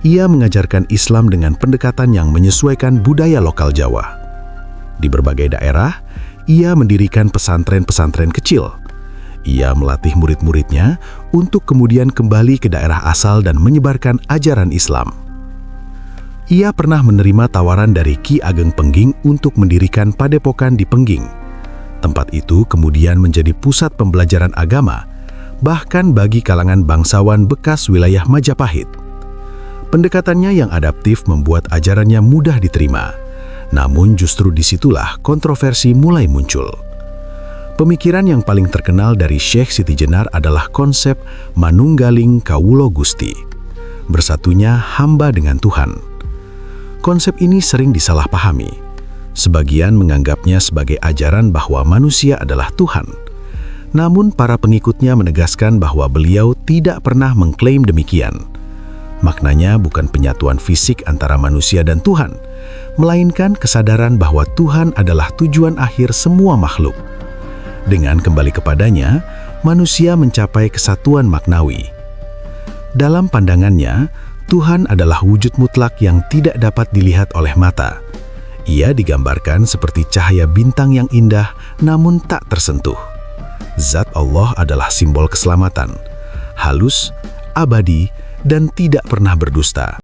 Ia mengajarkan Islam dengan pendekatan yang menyesuaikan budaya lokal Jawa. Di berbagai daerah, ia mendirikan pesantren-pesantren kecil. Ia melatih murid-muridnya untuk kemudian kembali ke daerah asal dan menyebarkan ajaran Islam. Ia pernah menerima tawaran dari Ki Ageng Pengging untuk mendirikan padepokan di Pengging. Tempat itu kemudian menjadi pusat pembelajaran agama, bahkan bagi kalangan bangsawan bekas wilayah Majapahit. Pendekatannya yang adaptif membuat ajarannya mudah diterima, namun justru disitulah kontroversi mulai muncul. Pemikiran yang paling terkenal dari Syekh Siti Jenar adalah konsep manunggaling kawula Gusti, bersatunya hamba dengan Tuhan. Konsep ini sering disalahpahami. Sebagian menganggapnya sebagai ajaran bahwa manusia adalah Tuhan. Namun para pengikutnya menegaskan bahwa beliau tidak pernah mengklaim demikian. Maknanya bukan penyatuan fisik antara manusia dan Tuhan, melainkan kesadaran bahwa Tuhan adalah tujuan akhir semua makhluk. Dengan kembali kepadanya, manusia mencapai kesatuan maknawi. Dalam pandangannya, Tuhan adalah wujud mutlak yang tidak dapat dilihat oleh mata. Ia digambarkan seperti cahaya bintang yang indah namun tak tersentuh. Zat Allah adalah simbol keselamatan, halus, abadi, dan tidak pernah berdusta.